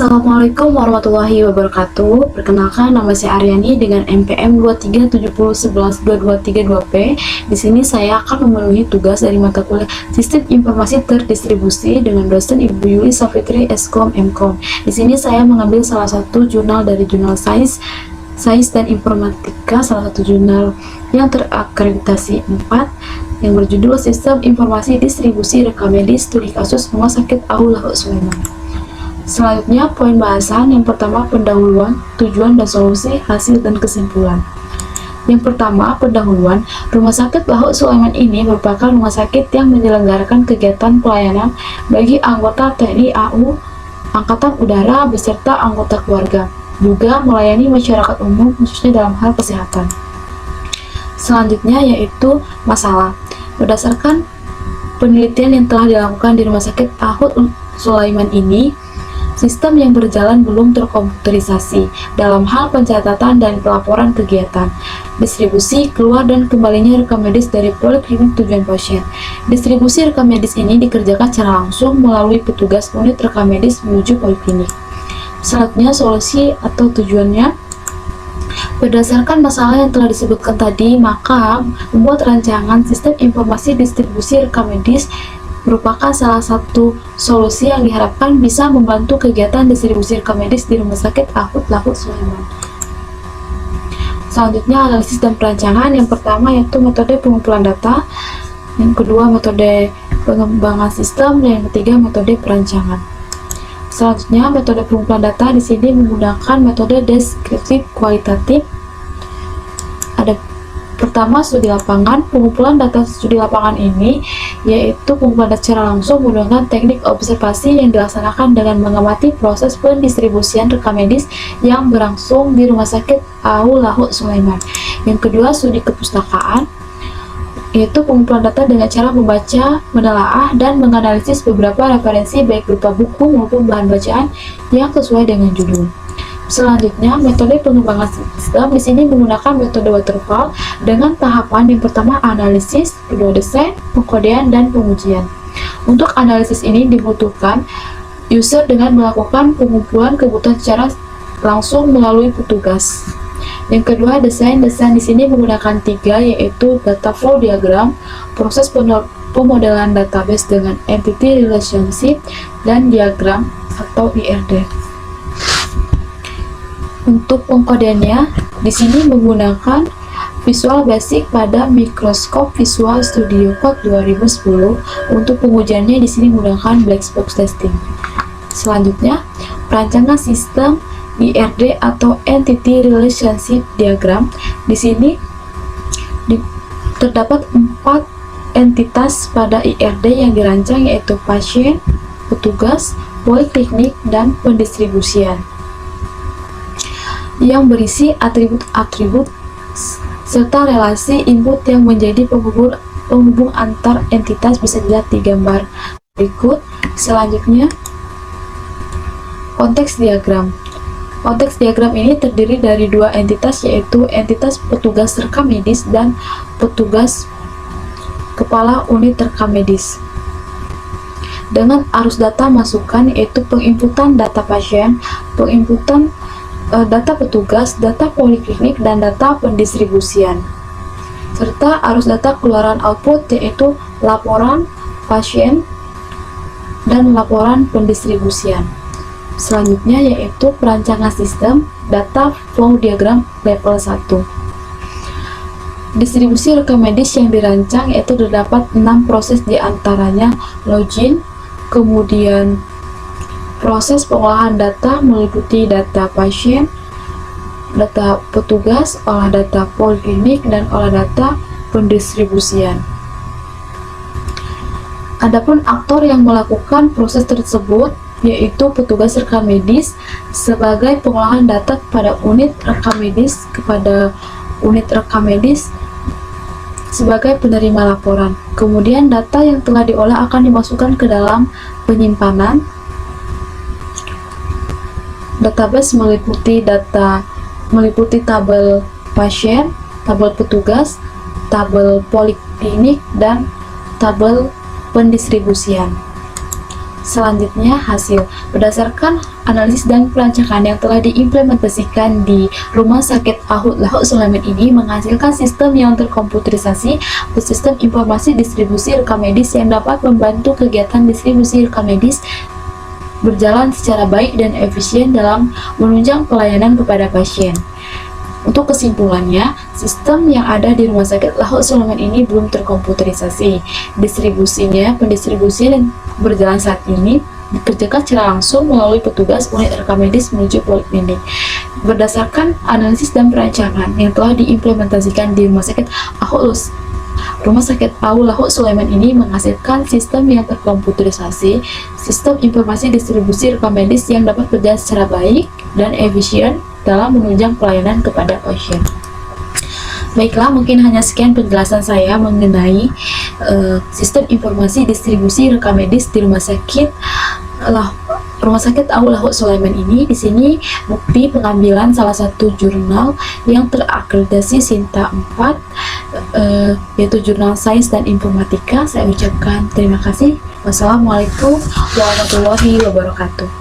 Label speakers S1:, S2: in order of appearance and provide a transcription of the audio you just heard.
S1: Assalamualaikum warahmatullahi wabarakatuh. Perkenalkan, nama saya Aryani dengan NPM 23701122322P. Di sini saya akan memenuhi tugas dari mata kuliah Sistem Informasi Terdistribusi dengan dosen Ibu Yuli Safitri Eskom Mkom. Di sini saya mengambil salah satu jurnal dari jurnal Sains dan Informatika, salah satu jurnal yang terakreditasi 4 yang berjudul Sistem Informasi Distribusi Rekam Medis Studi Kasus Rumah Sakit Ahu Lahok Sulaiman. Selanjutnya, poin bahasan yang pertama, pendahuluan, tujuan dan solusi, hasil dan kesimpulan. Yang pertama, pendahuluan. Rumah Sakit Lahok Sulaiman ini merupakan rumah sakit yang menyelenggarakan kegiatan pelayanan bagi anggota TNI AU, Angkatan Udara, beserta anggota keluarga, juga melayani masyarakat umum khususnya dalam hal kesehatan. Selanjutnya yaitu masalah. Berdasarkan penelitian yang telah dilakukan di Rumah Sakit Ahmad Sulaiman ini, sistem yang berjalan belum terkomputerisasi dalam hal pencatatan dan pelaporan kegiatan, distribusi, keluar dan kembalinya rekam medis dari poliklinik tujuan pasien. Distribusi rekam medis ini dikerjakan secara langsung melalui petugas unit rekam medis menuju poliklinik. Selanjutnya, solusi atau tujuannya. Berdasarkan masalah yang telah disebutkan tadi, maka membuat rancangan sistem informasi distribusi rekam medis merupakan salah satu solusi yang diharapkan bisa membantu kegiatan distribusi rekam medis di Rumah Sakit Ahmad Lahok Sulaiman. Selanjutnya, analisis dan perancangan. Yang pertama yaitu metode pengumpulan data, yang kedua metode pengembangan sistem, dan yang ketiga metode perancangan. Selanjutnya, metode pengumpulan data di sini menggunakan metode deskriptif kualitatif. Ada pertama, studi lapangan. Pengumpulan data studi lapangan ini yaitu pengumpulan data secara langsung menggunakan teknik observasi yang dilaksanakan dengan mengamati proses pendistribusian rekam medis yang berlangsung di Rumah Sakit Ahu Lahok Sulaiman. Yang kedua, studi kepustakaan, yaitu pengumpulan data dengan cara membaca, menelaah, dan menganalisis beberapa referensi baik berupa buku maupun bahan bacaan yang sesuai dengan judul. Selanjutnya, metode pengembangan sistem di sini menggunakan metode waterfall dengan tahapan yang pertama analisis, kedua desain, pengkodean, dan pengujian. Untuk analisis ini dibutuhkan user dengan melakukan pengumpulan kebutuhan secara langsung melalui petugas. Yang kedua, desain di sini menggunakan 3, yaitu data flow diagram, proses pemodelan database dengan entity relationship, dan diagram atau IRD. Untuk pengkodeannya, di sini menggunakan Visual Basic pada Microsoft Visual Studio Code 2010. Untuk pengujiannya di sini menggunakan black box testing. Selanjutnya, perancangan sistem IRD atau Entity Relationship Diagram. Di sini terdapat 4 entitas pada IRD yang dirancang, yaitu pasien, petugas, poliklinik, dan pendistribusian, yang berisi atribut-atribut serta relasi input yang menjadi penghubung antar entitas. Bisa dilihat di gambar berikut. Selanjutnya, konteks diagram. Konteks diagram ini terdiri dari 2 entitas, yaitu entitas petugas rekam medis dan petugas kepala unit rekam medis. Dengan arus data masukan, yaitu penginputan data pasien, penginputan data petugas, data poliklinik, dan data pendistribusian, serta arus data keluaran output, yaitu laporan pasien dan laporan pendistribusian. Selanjutnya yaitu perancangan sistem data flow diagram level 1. Distribusi rekam medis yang dirancang yaitu terdapat 6 proses, diantaranya login, kemudian proses pengolahan data meliputi data pasien, data petugas, olah data poliklinik, dan olah data pendistribusian. Adapun aktor yang melakukan proses tersebut yaitu petugas rekam medis sebagai pengolahan data kepada unit rekam medis, sebagai penerima laporan. Kemudian data yang telah diolah akan dimasukkan ke dalam penyimpanan. Database meliputi tabel pasien, tabel petugas, tabel poliklinik, dan tabel pendistribusian. Selanjutnya, hasil. Berdasarkan analisis dan pelancaran yang telah diimplementasikan di Rumah Sakit Ahmad Lahoud Sulaiman ini menghasilkan sistem yang terkomputerisasi atau sistem informasi distribusi rekam medis yang dapat membantu kegiatan distribusi rekam medis berjalan secara baik dan efisien dalam menunjang pelayanan kepada pasien. Untuk kesimpulannya, sistem yang ada di Rumah Sakit Lahoud Sulaiman ini belum terkomputerisasi. Pendistribusian berjalan saat ini dikerjakan secara langsung melalui petugas unit rekam medis menuju poliklinik. Berdasarkan analisis dan perancangan yang telah diimplementasikan di Rumah Sakit Ahmad Lahoud Sulaiman ini menghasilkan sistem yang terkomputerisasi, sistem informasi distribusi rekam medis yang dapat berjalan secara baik dan efisien dalam menunjang pelayanan kepada pasien. Baiklah, mungkin hanya sekian penjelasan saya mengenai sistem informasi distribusi rekam medis di Rumah Sakit Ahmad Lahoud Sulaiman ini. Di sini bukti pengambilan salah satu jurnal yang terakreditasi Sinta 4, yaitu Jurnal Sains dan Informatika. Saya ucapkan terima kasih. Wassalamualaikum warahmatullahi wabarakatuh.